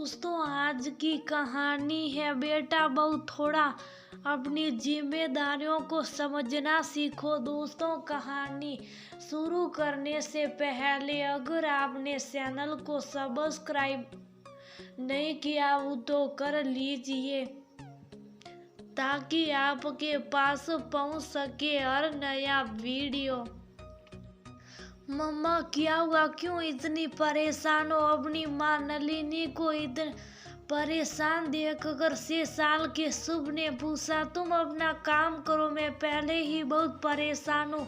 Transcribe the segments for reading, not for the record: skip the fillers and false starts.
दोस्तों, आज की कहानी है बेटा बहू थोड़ा अपनी जिम्मेदारियों को समझना सीखो। दोस्तों, कहानी शुरू करने से पहले अगर आपने चैनल को सब्सक्राइब नहीं किया हो तो कर लीजिए ताकि आपके पास पहुंच सके हर नया वीडियो। मम्मा, क्या हुआ? क्यों इतनी परेशान हो? अपनी माँ नलिनी को इतने परेशान देखकर 6 साल के शुभ ने पूछा। तुम अपना काम करो, मैं पहले ही बहुत परेशान हूँ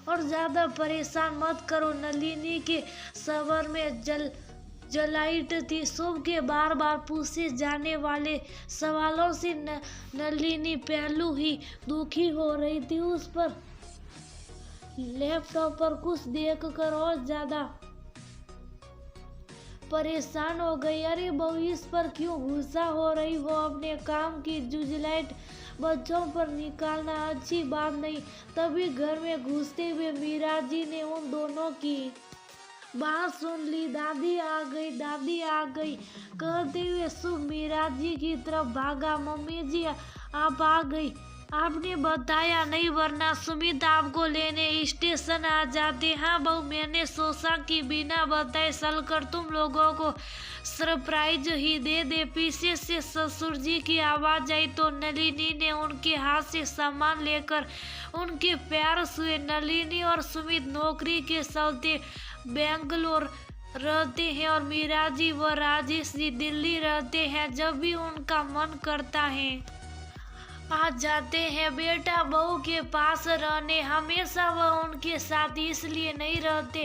और ज्यादा परेशान मत करो। नलिनी के सबर में जलाइट थी। शुभ के बार बार पूछे जाने वाले सवालों से नलिनी पहलू ही दुखी हो रही थी। उस पर लैपटॉप पर कुछ देखकर और ज्यादा परेशान हो गई। अरे बहू, इस पर क्यों गुस्सा हो रही? वो अपने काम की जुजलाइट बच्चों पर निकालना अच्छी बात नहीं। तभी घर में घुसते हुए मीरा जी ने उन दोनों की बात सुन ली। दादी आ गई, दादी आ गई कहते हुए शुभ मीरा जी की तरफ भागा। मम्मी जी, आप आ गई? आपने बताया नहीं, वरना सुमित आपको लेने स्टेशन आ जाते। हाँ बहू, मैंने सोचा कि बिना बताए चलकर तुम लोगों को सरप्राइज ही दे। पीछे से ससुर जी की आवाज आई तो नलिनी ने उनके हाथ से सामान लेकर उनके पैर छुए। नलिनी और सुमित नौकरी के चलते बेंगलोर रहते हैं और मीरा जी व राजेश जी दिल्ली रहते हैं। जब भी उनका मन करता है आ जाते हैं। बेटा बहू के पास रहने हमेशा वह उनके साथ इसलिए नहीं रहते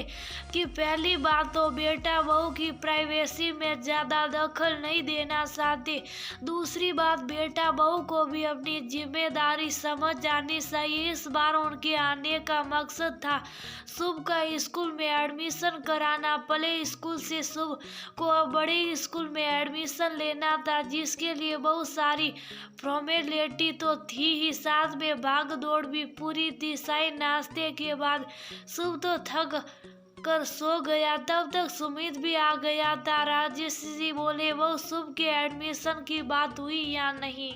कि पहली बात तो बेटा बहू की प्राइवेसी में ज़्यादा दखल नहीं देना चाहते। दूसरी बात, बेटा बहू को भी अपनी जिम्मेदारी समझ जानी चाहिए। इस बार उनके आने का मकसद था शुभ का स्कूल में एडमिशन कराना। प्ले स्कूल से शुभ को अब बड़े स्कूल में एडमिशन लेना था, जिसके लिए बहुत सारी फॉर्मेलिटी तो थी ही, साथ में भाग दौड़ भी पूरी थी। शाही नाश्ते के बाद शुभ तो थक कर सो गया। तब तक सुमित भी आ गया था। राजेश जी बोले, वो शुभ के एडमिशन की बात हुई या नहीं?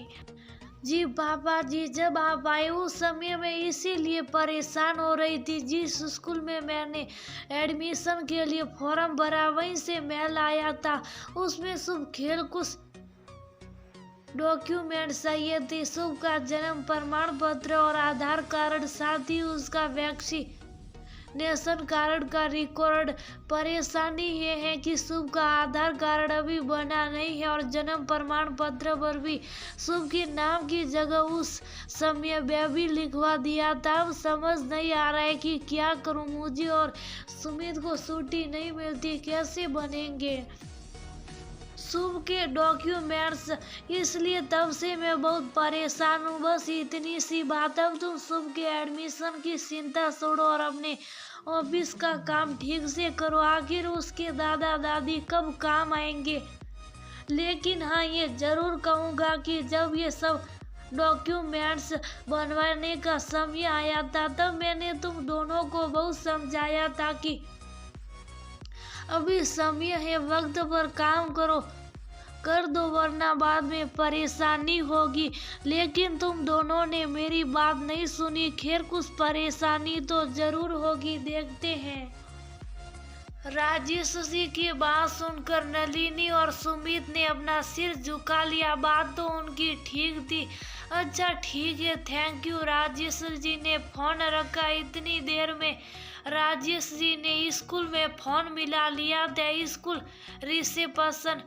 जी पापा जी, जब आप आए उस समय में इसीलिए परेशान हो रही थी। जिस स्कूल में मैंने एडमिशन के लिए फॉर्म भरा वहीं से मेल आया था। उसमें शुभ खेल कुछ डॉक्यूमेंट चाहिए थे। शुभ का जन्म प्रमाण पत्र और आधार कार्ड, साथ ही उसका वैक्सीनेशन कार्ड का रिकॉर्ड। परेशानी ये है कि शुभ का आधार कार्ड अभी बना नहीं है और जन्म प्रमाण पत्र पर भी शुभ के नाम की जगह उस समय बेबी लिखवा दिया था। अब समझ नहीं आ रहा है कि क्या करूं। मुझे और सुमित को छुट्टी नहीं मिलती, कैसे बनेंगे शुभ के डॉक्यूमेंट्स? इसलिए तब से मैं बहुत परेशान हूँ। बस इतनी सी बात। अब तुम शुभ के एडमिशन की चिंता छोड़ो और अपने ऑफिस का काम ठीक से करो। आखिर उसके दादा दादी कब काम आएंगे? लेकिन हाँ, ये जरूर कहूँगा कि जब ये सब डॉक्यूमेंट्स बनवाने का समय आया था तब मैंने तुम दोनों को बहुत समझाया था कि अभी समय है, वक्त पर काम कर दो वरना बाद में परेशानी होगी। लेकिन तुम दोनों ने मेरी बात नहीं सुनी। खैर, कुछ परेशानी तो जरूर होगी, देखते हैं। राजेश जी की बात सुनकर नलिनी और सुमित ने अपना सिर झुका लिया। बात तो उनकी ठीक थी। अच्छा ठीक है, थैंक यू। राजेश जी ने फोन रखा। इतनी देर में राजेश जी ने स्कूल में फोन मिला लिया था। स्कूल रिसेप्शन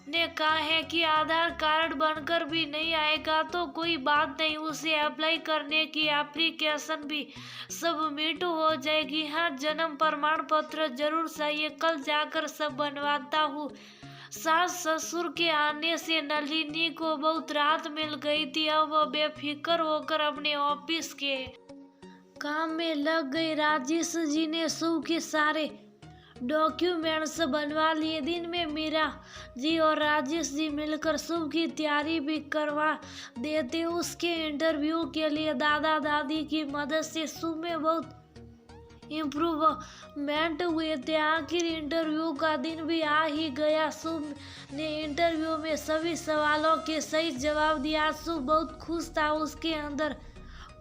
ने कहा है कि आधार कार्ड बनकर भी नहीं आएगा तो कोई बात नहीं, उसे अप्लाई करने की एप्लीकेशन भी सबमिट हो जाएगी। हाँ, जन्म प्रमाण पत्र जरूर चाहिए, कल जाकर सब बनवाता हूँ। सास ससुर के आने से नलिनी को बहुत राहत मिल गई थी। अब वह बेफिक्र होकर अपने ऑफिस के काम में लग गई। राजेश जी ने शुभ के सारे डॉक्यूमेंट्स बनवा लिए। दिन में मीरा जी और राजेश जी मिलकर शुभ की तैयारी भी करवा देते। उसके इंटरव्यू के लिए दादा दादी की मदद से शुभ में बहुत इम्प्रूवमेंट हुए थे। आखिर इंटरव्यू का दिन भी आ ही गया। शुभ ने इंटरव्यू में सभी सवालों के सही जवाब दिया। शुभ बहुत खुश था, उसके अंदर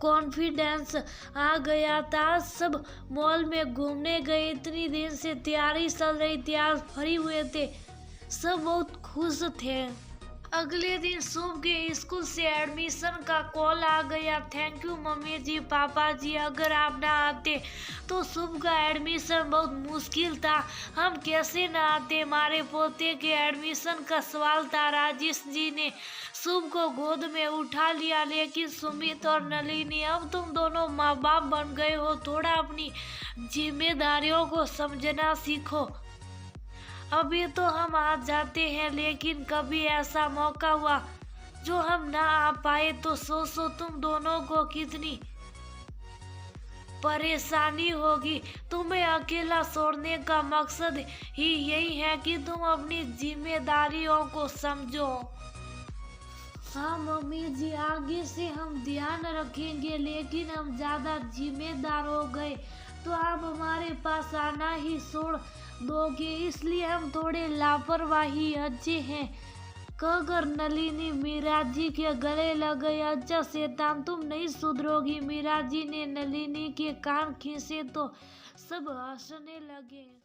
कॉन्फिडेंस आ गया था। सब मॉल में घूमने गए, इतनी दिन से तैयारी चल रही थी, आज फ्री हुए थे, सब बहुत खुश थे। अगले दिन शुभ के स्कूल से एडमिशन का कॉल आ गया। थैंक यू मम्मी जी, पापा जी, अगर आप ना आते तो शुभ का एडमिशन बहुत मुश्किल था। हम कैसे ना आते, हमारे पोते के एडमिशन का सवाल था। राजेश जी ने शुभ को गोद में उठा लिया। लेकिन सुमित और नलिनी, अब तुम दोनों माँ बाप बन गए हो, थोड़ा अपनी जिम्मेदारियों को समझना सीखो। अभी तो हम आ जाते हैं, लेकिन कभी ऐसा मौका हुआ जो हम ना आ पाए तो सोचो तुम दोनों को कितनी परेशानी होगी। तुम्हें अकेला छोड़ने का मकसद ही यही है कि तुम अपनी जिम्मेदारियों को समझो। हाँ मम्मी जी, आगे से हम ध्यान रखेंगे, लेकिन हम ज्यादा जिम्मेदार हो गए तो आप हमारे पास आना ही छोड़ दोगे, इसलिए हम थोड़े लापरवाही अच्छे हैं कहकर नलिनी मीरा जी के गले लग गई। अच्छा शैतान, तुम नहीं सुधरोगी। मीरा जी ने नलिनी के कान खींचे तो सब हंसने लगे।